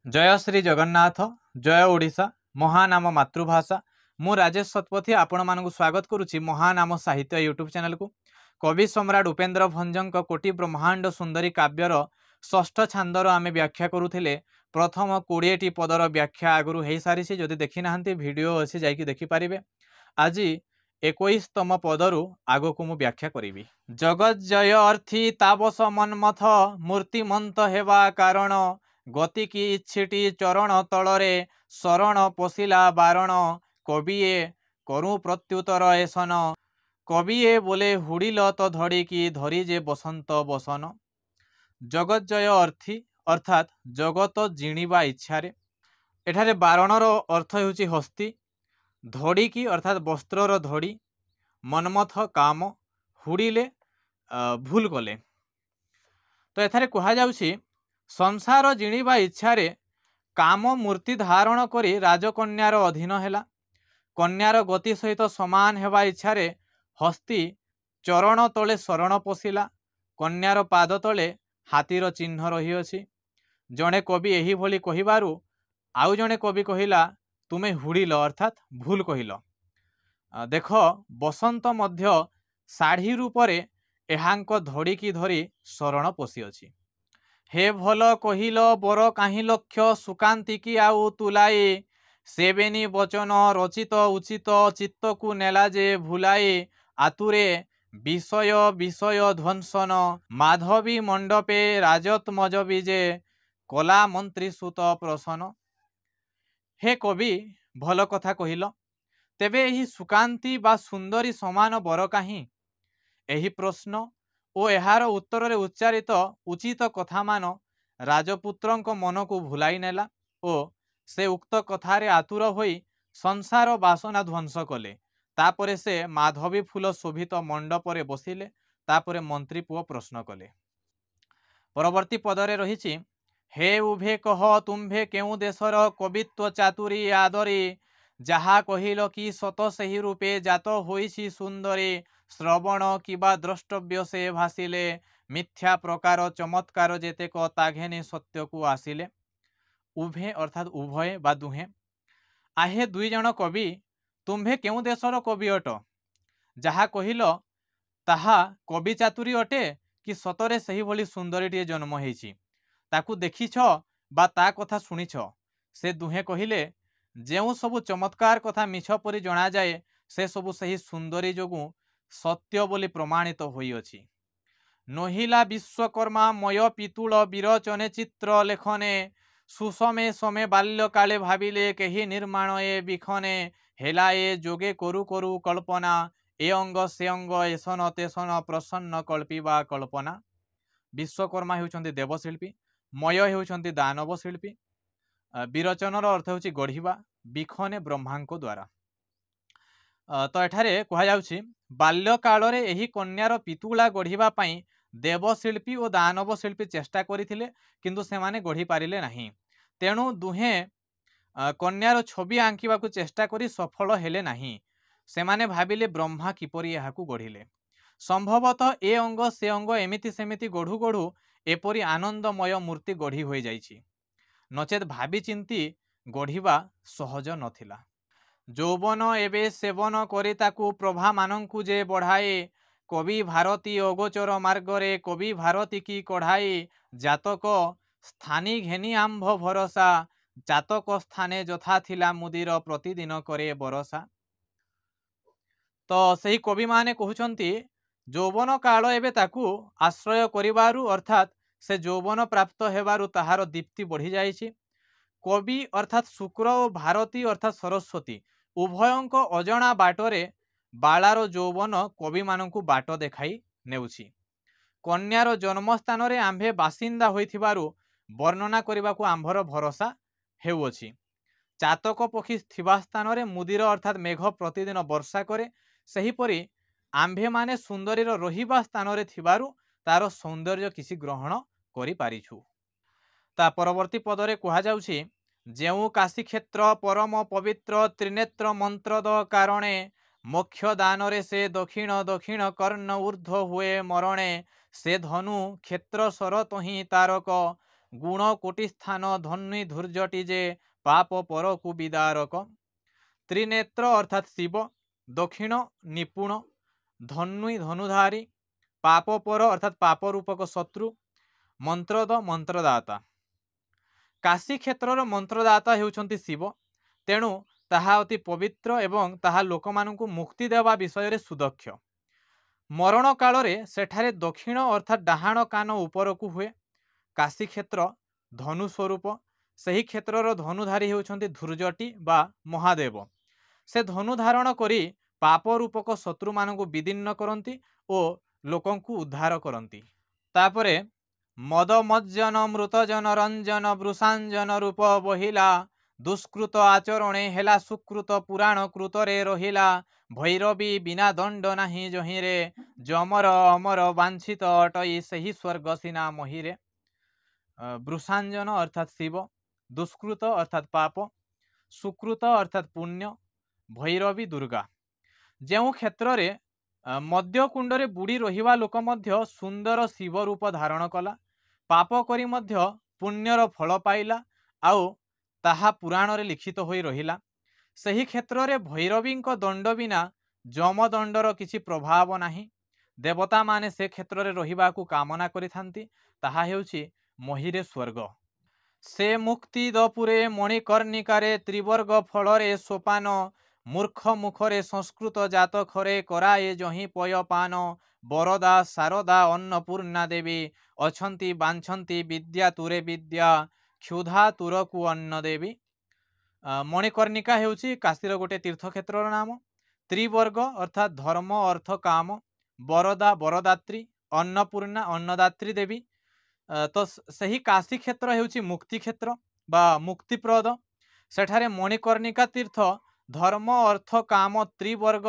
जय श्री जगन्नाथ जय ओडिशा महानाम मातृभाषा मु राजेश शतपथी आपण मानक स्वागत करुच्ची महानाम साहित्य यूट्यूब चैनल को। कवि सम्राट उपेन्द्र भंजक कोटि ब्रह्मांड सुंदरी काव्यर षष्ठ छांदर आम व्याख्या करुले प्रथम 20टी पदर व्याख्या आगु हो सारी जदि देखी ना भिडियो अच्छी जाकि देखिपारे। आज 21तम पदरु आग को मु व्याख्या करी। जगत जय अर्थी तावस मन्मथ मूर्तिमंत हेवा कारण गति की इच्छिटी चरण तलरे शरण पशिला बारण कविए करु प्रत्युतर एसन कविए बोले हुड़िल तो धड़ी की धरी जे बसंत बसन। जगत जय अर्थी अर्थात जगत जिणिबा इच्छारे एठारे बारणर अर्थ होची हस्ती धड़ी की अर्थात वस्त्रर धड़ी मनमथ काम हुड़िले भूल कले। तो एथारे कहा जाउछि संसार जिणिबा इच्छारे काम मूर्ति धारण करी राजकन्यार अधीन हेला। कन्यार गति सहित समान हेबा इच्छारे हस्ती चरण तले शरण पशिला। कन्यार पाद तले हाथीर चिन्ह रही अछि। जड़े कवि एही भली कहिबारु आउ जड़े कवि कहिला तुमे हुड़िल अर्थात भूल कहिल। देख बसंत मध्य शाढ़ी रूपरे एहांक धड़ी की धरी शरण पशि अछि। हे भल कहिल बर काहि लक्ष्य सुकांति की आउ तुलाए सेबेनी वचन रचित उचित चित्त को नेला जे भुलाए आतुरे विषय विषय ध्वंसन माधवी मंडपे राजत मजबी जे कला मंत्री सुत प्रसन्न। हे कवि भल कथा कहिल तेबे एही सुकांति बा सुंदरी समान बर काहि। एही प्रश्न ओ एहार उत्तर रे उच्चारित उचित कथा मान राजपुत्रंक मन को भुलाई नेला ओ से उक्त कथारे आतुर होई संसार बासना ध्वंस कले। तापरे से माधवी फूल शोभित मंडपरे बसिले। तापरे मंत्री पुओ प्रश्न कले। परवर्ती पदरे रहिछि हे उभे कह तुम्भे केउ देशर कवित्व चातुरी आदरी जहा कहिल कि सत सही रूपे जात होइछि सुंदरी श्रवण किबा द्रष्टव्य से भासिले मिथ्या प्रकार चमत्कार जेतेक ताघेनी सत्य को आसिले। उभे अर्थात उभय बा दुहे। आहे दुई जन कवि तुम्भे केउ देशर कवि अट जहा कहिल ताहा कवि चातुरी अटे कि सतरे सही भली सुंदरीटिए जन्म हेछि ताकू देखिछ बा ता कथा शुणिछ। से दुहे कहिले जेउ सबु चमत्कार कथा मिछ परि जणा जाए से सबु सही सुंदरी जोगु सत्य बोली प्रमाणित होई अछि। नहिला विश्वकर्मा मय पितुल विरचने चित्र लेखने सुसमे समे बाल्य काले भाविले केही निर्माण ए बिखने हेला ए जोगे करु करु कल्पना ए अंग से अंग एसन तेसन प्रसन्न कल्पिबा कल्पना। विश्वकर्मा हेउछन्ति देवशिल्पी मय हेउछन्ति दानव शिल्पी विरचनर अर्थ होछि गढ़िबा बिखने ब्रह्मांक द्वारा। तो एठारे कहा जाउछि बाल्य कालरे एही कन्यार पितुला गढ़िबा पई देवशिल्पी और दानव शिल्पी चेष्टा करिथिले किंतु सेमाने गढ़ी पारिले नाही। तेणु दुहे कन्यार छवि आंकिबाकू चेष्टा करी सफल हेले नाही। सेमाने भाबिले ब्रह्मा किपरि एहाकू गढ़िले। संभवतः ए अंग से अंग एमिति सेमिति गढ़ु गढ़ु एपरि आनंदमय मूर्ति गढ़ी होई जाइछि। नचेत भाबी चिंती गढ़िबा सहज नथिला। যৌবন এবে সেবন করে তাকু প্রভা মানঙ্কু যে বঢ়ায়ে কবি ভারতী অগোচর মার্গরে কবি ভারতী কি কঢ়ায়ে জাতক স্থানী ঘেনি আম্ভ ভরসা জাতক স্থানে যথা থিলা মুদির প্রতিদিন করে বরসা। তো সেই কবি মানে কহুছন্তি যৌবন কাল এবে তাকু আশ্রয় করিবারু অর্থাৎ से যৌবন প্রাপ্ত হেবারু তাহার দীপ্তি বঢ়ি যাইছি। कवि अर्थात शुक्र और भारती अर्थात सरस्वती उभयंक अजणा बाटरे बालार यौवन कवि मानकु बाट देखाई नेउछि। कन्यार जन्मस्थान रे आंभे बासिंदा होइथिबारु वर्णना करिबाकू आंभर भरोसा हेउछि। चातक पक्षी थिबा स्थान रे मुदिर अर्थात मेघ प्रतिदिन वर्षा करे सेहिपरि आंभे माने सुंदरीर रहिबा स्थान रे थिबारु तार सौंदर्य किछि ग्रहण करि पारिछु। ता परवर्ती पदरे कहा जाउछि जेउ काशी क्षेत्र परम पवित्र त्रिनेत्र मंत्रद कारणे मोक्ष दानरे से दक्षिण दक्षिण कर्ण ऊर्ध्व हुए मरणे से धनु क्षेत्र शरत ही तारक गुण कोटि स्थान धन्वी धूर्जटी जे पाप पर को विदारक। त्रिनेत्र अर्थात शिव, दक्षिण निपुण, धन्वी धनुधारी, पाप पर अर्थात पाप रूपक शत्रु, मंत्रद मंत्रदाता। काशी क्षेत्रर मंत्रदाता हेउछन्ति शिव, तेणु ताहा अति पवित्र एवं ताहा लोकमानंकु मुक्ति देवा विषय सुदक्ष। मरण कालरे सेठारे दक्षिण अर्थात डाहाण कान उपरकू हुए। काशी क्षेत्र धनु स्वरूप, सही क्षेत्रर धनुधारी हेउछन्ति धूर्जटी बा महादेव। से धनु धारण करी पाप रूपक शत्रु मानंकु विदीर्ण करंती ओ लोकंकु उद्धार करंती। तापरे मद मज्जन मृतजन रंजन वृषांजन रूप बहिला, दुष्कृत आचरणे हेला सुकृत पुराण कृतरे रहिला, भैरवी बिना दंड नाही जहिरे, जमर अमर वांछित अटई सही स्वर्ग सिना महिरे। वृषांजन अर्थात शिव, दुष्कृत अर्थात पाप, सुकृत अर्थात पुण्य, भैरवी दुर्गा। जो क्षेत्र रे मध्य कुंडरे बुड़ी रहिवा लोक मध्य सुंदर शिव रूप धारण कला, पाप करी मध्य पुण्यर फल पाइला, आउ ताहा पुराण रे लिखित होई रहिला। सही क्षेत्र रे भैरवी दंड बिना जम दंडर किछि प्रभाव नाही। देवता माने से क्षेत्र रे रहिबाकू कामना करिथांती, ताहा हेउछि महिरे स्वर्ग। से मुक्ति दपुरे मणिकर्णिकारे त्रिवर्ग फलरे सोपान, मूर्ख मुखरे संस्कृत जात खरे कराए जही पयपान, बरदा शारदा अन्नपूर्णा देवी अछंती बांछंती विद्या तुरे विद्या, क्षुधा तुरकु अन्न देवी। मणिकर्णिका हेउछि काशीर गोटे तीर्थक्षेत्र नाम। त्रिवर्ग अर्थात धर्म अर्थ काम, बरदा बरदात्री, अन्नपूर्णा अन्नदात्री देवी। तो सही काशी क्षेत्र हेउछि मुक्ति क्षेत्र बा मुक्तिप्रद। सेठारे मणिकर्णिका तीर्थ धर्म अर्थ काम त्रिवर्ग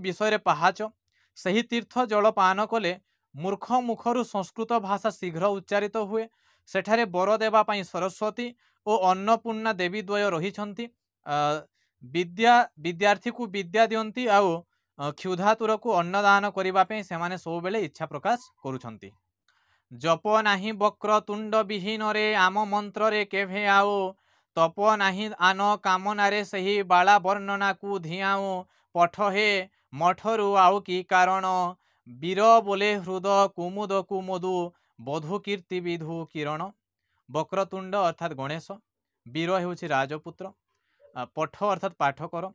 विषय रे पहाच। सही तीर्थ जल पान कले मूर्ख मुखरु संस्कृत भाषा शीघ्र उच्चारित हुए। सेठारे बर देवा पाई सरस्वती और अन्नपूर्णा देवी द्वय रहिछंती। विद्यार्थी को विद्या दियंती आउ क्षुधातुर को अन्नदान करिबा पे सेमाने सब बेले इच्छा प्रकाश करूछंती। जप नाही वक्र तुंड विहीन रे आम मंत्र रे केभे आओ, तप नाही आन कामनारे सही बाला वर्णना को धियाओ, पठ हे मठरु आउ की कारण, वीर बोले हृद कुमुद कुमुदु बधु कीर्ति विधु किरण। वक्रतुंड अर्थात गणेश, वीर हेउछि राजपुत्र, पठ अर्थात पाठकर।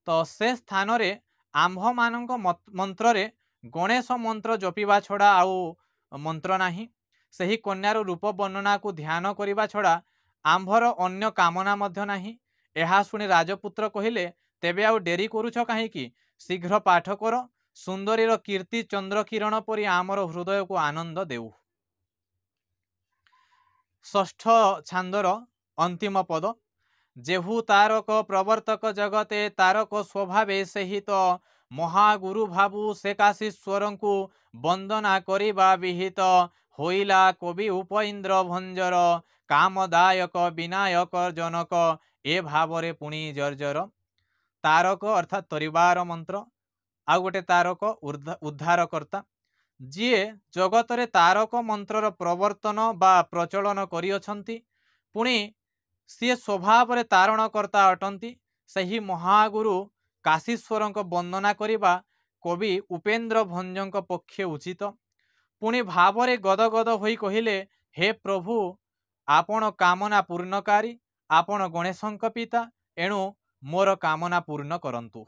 तो से स्थान रे आंभ मानक मंत्र रे गणेश मंत्र जपिबा छड़ा आउ मंत्र नाही। सही कन्यार रूप वर्णना को ध्यान करिबा छड़ा आंभर अन्य कामना मध्य नाही। एहा सुनी राजपुत्र कहिले, तेबे आउ डेरी करूछ काहेकि, शीघ्र पाठ कर, सुंदरीर कीर्ति चंद्र किरण परि आमर हृदय को आनंद देउ। षष्ठ छांदर अंतिम पद। जेहु तारक प्रवर्तक जगते तारक स्वभावे सहित, महागुरु भाबु से काशीश्वर को वंदना करिबा विहित, होइला कवि उपइंद्र भंजर, कामदायक विनायक जनक ए भावरे पुणी जर्जर। तारक अर्थात तरिबार मंत्र, आ गोटे तारक उद्धारकर्ता, जी जगत रे तारक मंत्रर प्रवर्तन बा प्रचलन करिअछंती, पुणी सी स्वभाव रे तारणकर्ता अटंती। सही महागुरु काशीश्वर वंदना करिबा कवि उपेन्द्र भंजक पक्षे उचित। पुणी भावरे गदगद होई कहिले, हे प्रभु आपण कामना पूर्णकारी, आपण गणेशंक पिता, एणु मोर कामना पूर्ण करंतु।